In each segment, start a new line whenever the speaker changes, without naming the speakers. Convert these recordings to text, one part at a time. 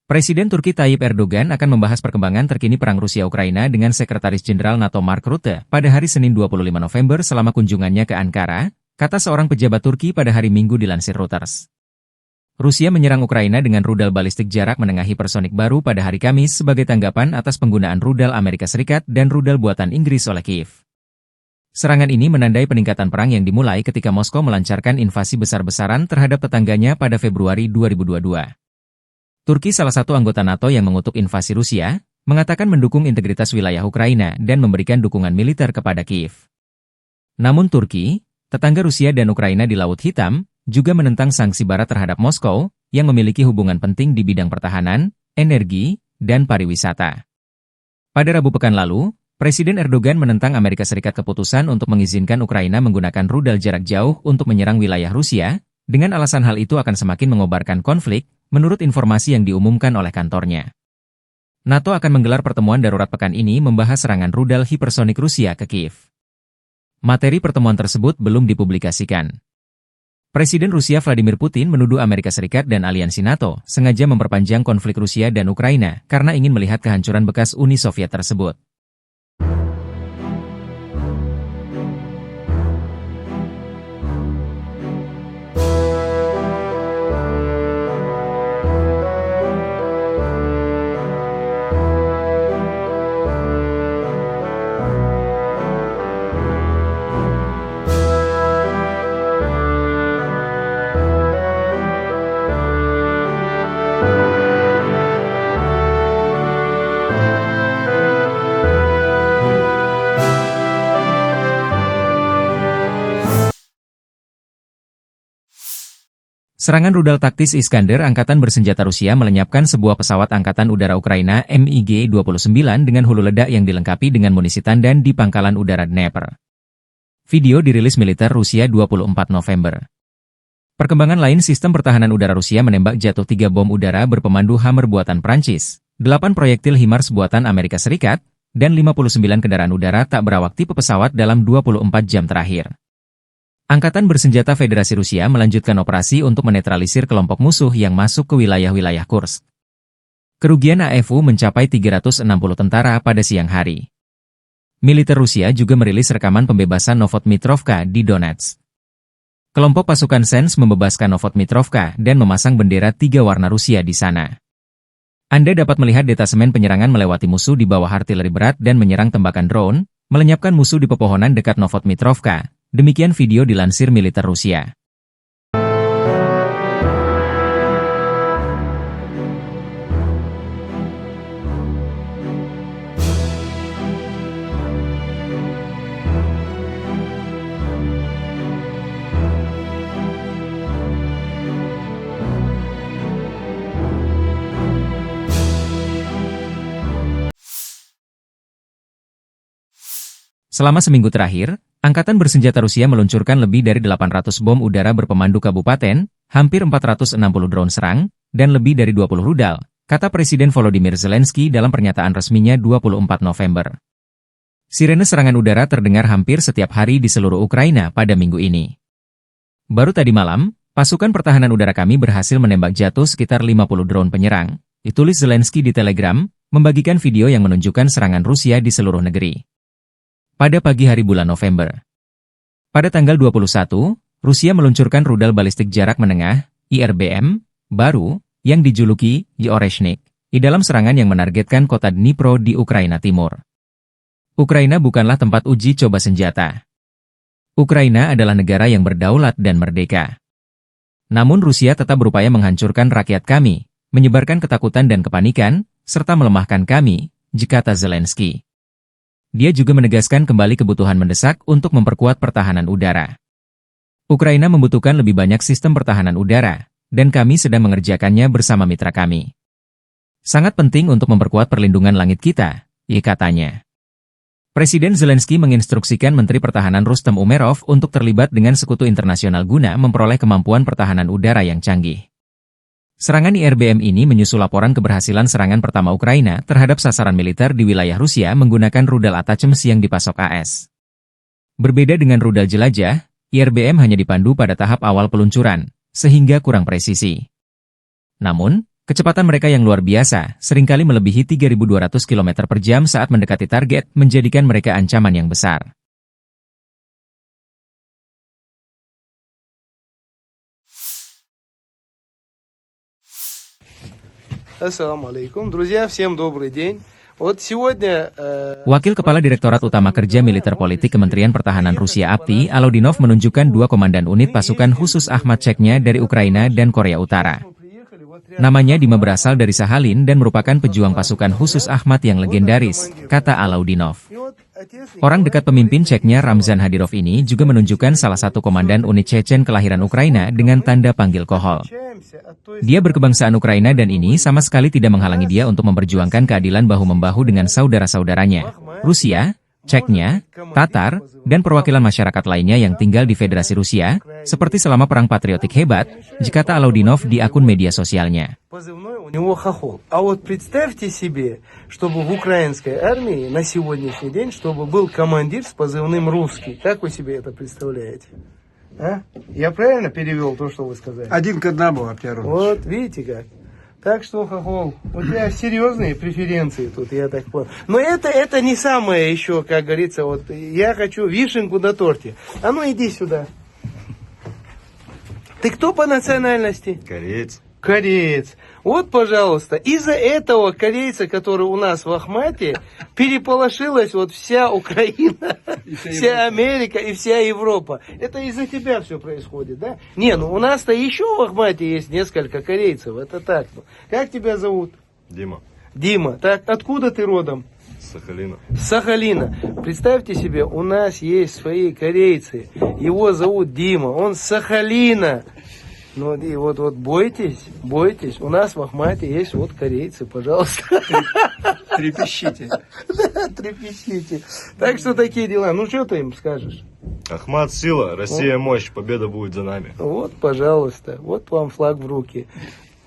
Presiden Turki Tayyip Erdogan akan membahas perkembangan terkini perang Rusia-Ukraina dengan Sekretaris Jenderal NATO Mark Rutte pada hari Senin 25 November selama kunjungannya ke Ankara, kata seorang pejabat Turki pada hari Minggu dilansir Reuters. Rusia menyerang Ukraina dengan rudal balistik jarak menengah hipersonik baru pada hari Kamis sebagai tanggapan atas penggunaan rudal Amerika Serikat dan rudal buatan Inggris oleh Kiev. Serangan ini menandai peningkatan perang yang dimulai ketika Moskow melancarkan invasi besar-besaran terhadap tetangganya pada Februari 2022. Turki, salah satu anggota NATO yang mengutuk invasi Rusia, mengatakan mendukung integritas wilayah Ukraina dan memberikan dukungan militer kepada Kiev. Namun Turki, tetangga Rusia dan Ukraina di Laut Hitam, juga menentang sanksi Barat terhadap Moskow, yang memiliki hubungan penting di bidang pertahanan, energi, dan pariwisata. Pada Rabu pekan lalu, Presiden Erdogan menentang Amerika Serikat keputusan untuk mengizinkan Ukraina menggunakan rudal jarak jauh untuk menyerang wilayah Rusia, dengan alasan hal itu akan semakin mengobarkan konflik, menurut informasi yang diumumkan oleh kantornya. NATO akan menggelar pertemuan darurat pekan ini membahas serangan rudal hipersonik Rusia ke Kiev. Materi pertemuan tersebut belum dipublikasikan. Presiden Rusia Vladimir Putin menuduh Amerika Serikat dan aliansi NATO sengaja memperpanjang konflik Rusia dan Ukraina karena ingin melihat kehancuran bekas Uni Soviet tersebut. Serangan rudal taktis Iskander Angkatan Bersenjata Rusia melenyapkan sebuah pesawat Angkatan Udara Ukraina MiG-29 dengan hulu ledak yang dilengkapi dengan munisi tandan di Pangkalan Udara Dnepr. Video dirilis militer Rusia 24 November. Perkembangan lain, sistem pertahanan udara Rusia menembak jatuh 3 bom udara berpemandu Hammer buatan Prancis, 8 proyektil HIMARS buatan Amerika Serikat, dan 59 kendaraan udara tak berawak tipe pesawat dalam 24 jam terakhir. Angkatan Bersenjata Federasi Rusia melanjutkan operasi untuk menetralisir kelompok musuh yang masuk ke wilayah-wilayah Kursk. Kerugian AFU mencapai 360 tentara pada siang hari. Militer Rusia juga merilis rekaman pembebasan Novotmitrovka di Donetsk. Kelompok pasukan Sens membebaskan Novotmitrovka dan memasang bendera 3 warna Rusia di sana. Anda dapat melihat detasemen penyerangan melewati musuh di bawah artileri berat dan menyerang tembakan drone, melenyapkan musuh di pepohonan dekat Novotmitrovka. Demikian video dilansir militer Rusia. Selama seminggu terakhir, Angkatan Bersenjata Rusia meluncurkan lebih dari 800 bom udara berpemandu kabupaten, hampir 460 drone serang, dan lebih dari 20 rudal, kata Presiden Volodymyr Zelensky dalam pernyataan resminya 24 November. Sirene serangan udara terdengar hampir setiap hari di seluruh Ukraina pada minggu ini. Baru tadi malam, pasukan pertahanan udara kami berhasil menembak jatuh sekitar 50 drone penyerang, ditulis Zelensky di Telegram, membagikan video yang menunjukkan serangan Rusia di seluruh negeri. Pada pagi hari bulan November. Pada tanggal 21, Rusia meluncurkan rudal balistik jarak menengah, IRBM, baru, yang dijuluki Oreshnik, di dalam serangan yang menargetkan kota Dnipro di Ukraina Timur. Ukraina bukanlah tempat uji coba senjata. Ukraina adalah negara yang berdaulat dan merdeka. Namun Rusia tetap berupaya menghancurkan rakyat kami, menyebarkan ketakutan dan kepanikan, serta melemahkan kami, kata Zelensky. Dia juga menegaskan kembali kebutuhan mendesak untuk memperkuat pertahanan udara. Ukraina membutuhkan lebih banyak sistem pertahanan udara, dan kami sedang mengerjakannya bersama mitra kami. Sangat penting untuk memperkuat perlindungan langit kita, katanya. Presiden Zelensky menginstruksikan Menteri Pertahanan Rustem Umerov untuk terlibat dengan sekutu internasional guna memperoleh kemampuan pertahanan udara yang canggih. Serangan IRBM ini menyusul laporan keberhasilan serangan pertama Ukraina terhadap sasaran militer di wilayah Rusia menggunakan rudal ATACMS yang dipasok AS. Berbeda dengan rudal jelajah, IRBM hanya dipandu pada tahap awal peluncuran, sehingga kurang presisi. Namun, Kecepatan mereka yang luar biasa, seringkali melebihi 3.200 km per jam saat mendekati target, menjadikan mereka ancaman yang besar.
Assalamualaikum, друзья, всем добрый день.
Wakil Kepala Direktorat Utama Kerja Militer Politik Kementerian Pertahanan Rusia APTI, Alodinov menunjukkan 2 komandan unit pasukan khusus Akhmat Chechnya dari Ukraina dan Korea Utara. Namanya Dima berasal dari Sakhalin dan merupakan pejuang pasukan khusus Akhmat yang legendaris, kata Alodinov. Orang dekat pemimpin Chechnya Ramzan Hadirov ini juga menunjukkan salah satu komandan unit Chechen kelahiran Ukraina dengan tanda panggil Kohol. Dia berkebangsaan Ukraina dan ini sama sekali tidak menghalangi dia untuk memperjuangkan keadilan bahu-membahu dengan saudara-saudaranya, Rusia, Chechnya, Tatar, dan perwakilan masyarakat lainnya yang tinggal di Federasi Rusia, seperti selama Perang Patriotik Hebat, kata Alodinov di akun media sosialnya.
У него хохол. А вот представьте себе, чтобы в украинской армии на сегодняшний день, чтобы был командир с позывным «Русский». Как вы себе это представляете? А? Я правильно перевел то, что вы сказали?
1 к 1, Аптярович.
Вот, видите как. Так что, хохол, у тебя серьезные преференции тут, я так понял. Но это не самое еще, как говорится, вот я хочу вишенку на торте. А ну иди сюда. Ты кто по национальности?
Кореец.
Кореец. Вот, пожалуйста, из-за этого корейца, который у нас в Ахмате, переполошилась вот вся Украина, вся Америка и вся Европа. Это из-за тебя все происходит, да? Не, ну у нас-то еще в Ахмате есть несколько корейцев, это так. Как тебя зовут?
Дима.
Дима. Так, откуда ты родом?
С Сахалина.
С Сахалина. Представьте себе, у нас есть свои корейцы. Его зовут Дима, он с Сахалина. Ну и вот бойтесь. У нас в Ахмате есть вот корейцы, пожалуйста.
Трепещите.
Да, трепещите. Так что такие дела. Ну что ты им скажешь?
Ахмат сила, Россия мощь, победа будет за нами.
Вот, пожалуйста, вот вам флаг в руки.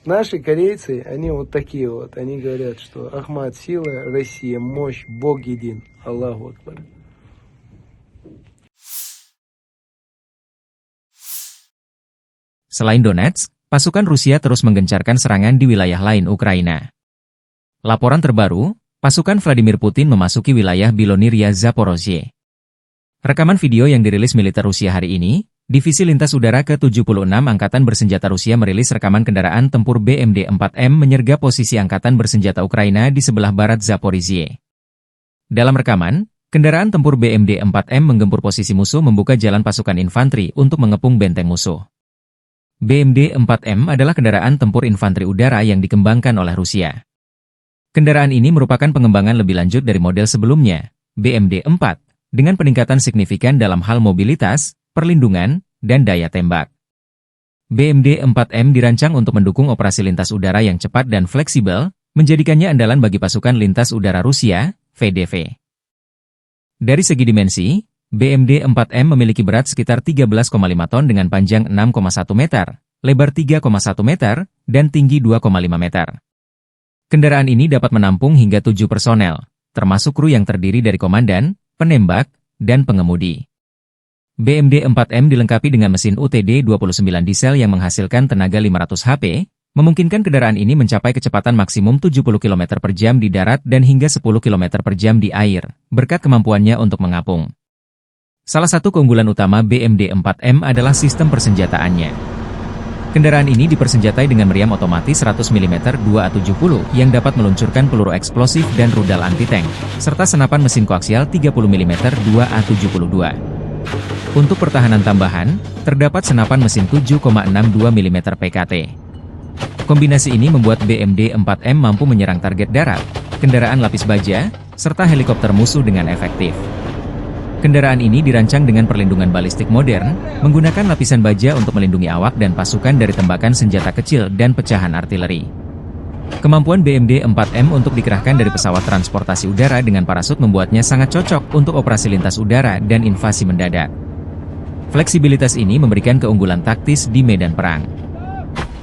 Наши корейцы, они вот такие вот. Они говорят, что Ахмат сила, Россия мощь, Бог един. Аллаху Акбар.
Selain Donetsk, pasukan Rusia terus menggencarkan serangan di wilayah lain Ukraina. Laporan terbaru, pasukan Vladimir Putin memasuki wilayah Biloniria Zaporozhye. Rekaman video yang dirilis militer Rusia hari ini, Divisi Lintas Udara ke-76 Angkatan Bersenjata Rusia merilis rekaman kendaraan tempur BMD-4M menyergap posisi Angkatan Bersenjata Ukraina di sebelah barat Zaporizhye. Dalam rekaman, kendaraan tempur BMD-4M menggempur posisi musuh membuka jalan pasukan infanteri untuk mengepung benteng musuh. BMD-4M adalah kendaraan tempur infanteri udara yang dikembangkan oleh Rusia. Kendaraan ini merupakan pengembangan lebih lanjut dari model sebelumnya, BMD-4, dengan peningkatan signifikan dalam hal mobilitas, perlindungan, dan daya tembak. BMD-4M dirancang untuk mendukung operasi lintas udara yang cepat dan fleksibel, menjadikannya andalan bagi pasukan lintas udara Rusia, VDV. Dari segi dimensi, BMD-4M memiliki berat sekitar 13,5 ton dengan panjang 6,1 meter, lebar 3,1 meter, dan tinggi 2,5 meter. Kendaraan ini dapat menampung hingga 7 personel, termasuk kru yang terdiri dari komandan, penembak, dan pengemudi. BMD-4M dilengkapi dengan mesin UTD-29 diesel yang menghasilkan tenaga 500 HP, memungkinkan kendaraan ini mencapai kecepatan maksimum 70 km per jam di darat dan hingga 10 km per jam di air, berkat kemampuannya untuk mengapung. Salah satu keunggulan utama BMD-4M adalah sistem persenjataannya. Kendaraan ini dipersenjatai dengan meriam otomatis 100 mm 2A70 yang dapat meluncurkan peluru eksplosif dan rudal anti-tank, serta senapan mesin koaksial 30 mm 2A72. Untuk pertahanan tambahan, terdapat senapan mesin 7,62 mm PKT. Kombinasi ini membuat BMD-4M mampu menyerang target darat, kendaraan lapis baja, serta helikopter musuh dengan efektif. Kendaraan ini dirancang dengan perlindungan balistik modern, menggunakan lapisan baja untuk melindungi awak dan pasukan dari tembakan senjata kecil dan pecahan artileri. Kemampuan BMD-4M untuk dikerahkan dari pesawat transportasi udara dengan parasut membuatnya sangat cocok untuk operasi lintas udara dan invasi mendadak. Fleksibilitas ini memberikan keunggulan taktis di medan perang.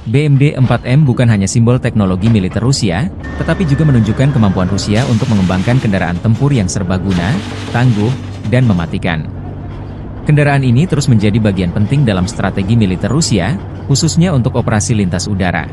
BMD-4M bukan hanya simbol teknologi militer Rusia, tetapi juga menunjukkan kemampuan Rusia untuk mengembangkan kendaraan tempur yang serbaguna, tangguh, dan mematikan. Kendaraan ini terus menjadi bagian penting dalam strategi militer Rusia, khususnya untuk operasi lintas udara.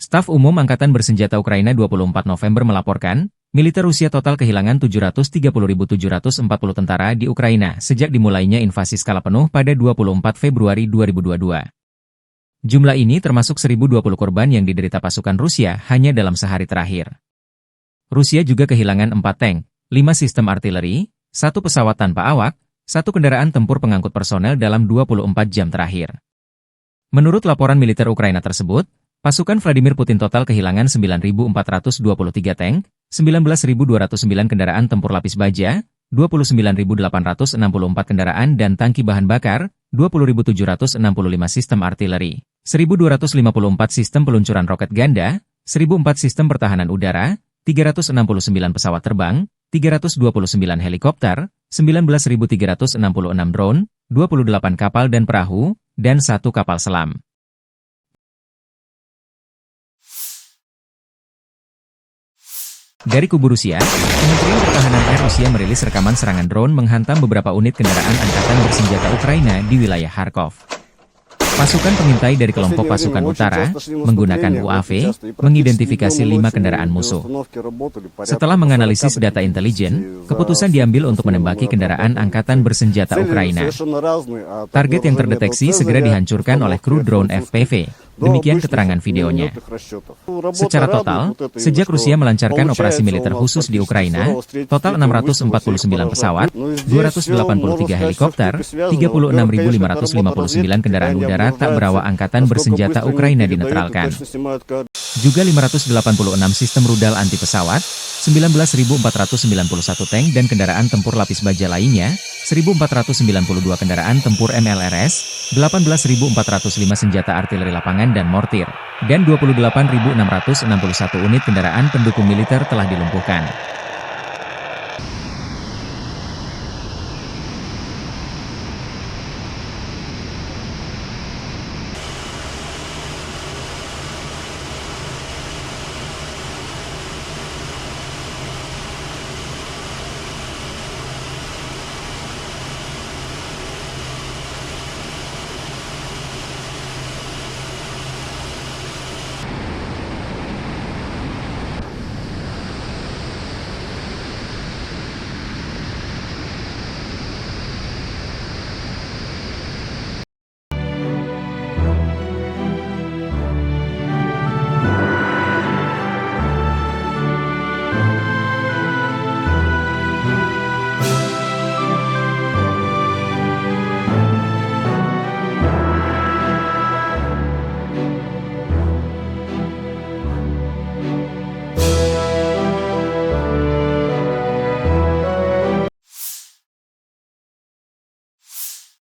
Staf Umum Angkatan Bersenjata Ukraina 24 November melaporkan, militer Rusia total kehilangan 730.740 tentara di Ukraina sejak dimulainya invasi skala penuh pada 24 Februari 2022. Jumlah ini termasuk 1.020 korban yang diderita pasukan Rusia hanya dalam sehari terakhir. Rusia juga kehilangan 4 tank, 5 sistem artileri, 1 pesawat tanpa awak, 1 kendaraan tempur pengangkut personel dalam 24 jam terakhir. Menurut laporan militer Ukraina tersebut, pasukan Vladimir Putin total kehilangan 9.423 tank, 19.209 kendaraan tempur lapis baja, 29.864 kendaraan dan tangki bahan bakar, 20.765 sistem artileri, 1.254 sistem peluncuran roket ganda, 1.004 sistem pertahanan udara, 369 pesawat terbang, 329 helikopter, 19.366 drone, 28 kapal dan perahu, dan 1 kapal selam. Dari kubu Rusia, Kementerian Pertahanan Air Rusia merilis rekaman serangan drone menghantam beberapa unit kendaraan angkatan bersenjata Ukraina di wilayah Kharkov. Pasukan pengintai dari kelompok pasukan utara menggunakan UAV mengidentifikasi 5 kendaraan musuh. Setelah menganalisis data intelijen, keputusan diambil untuk menembaki kendaraan angkatan bersenjata Ukraina. Target yang terdeteksi segera dihancurkan oleh kru drone FPV. Demikian keterangan videonya. Secara total, sejak Rusia melancarkan operasi militer khusus di Ukraina, total 649 pesawat, 283 helikopter, 36.559 kendaraan udara tak berawak angkatan bersenjata Ukraina dinetralkan. Juga 586 sistem rudal anti pesawat, 19.491 tank dan kendaraan tempur lapis baja lainnya, 1.492 kendaraan tempur MLRS, 18.405 senjata artileri lapangan dan mortir, dan 28.661 unit kendaraan pendukung militer telah dilumpuhkan.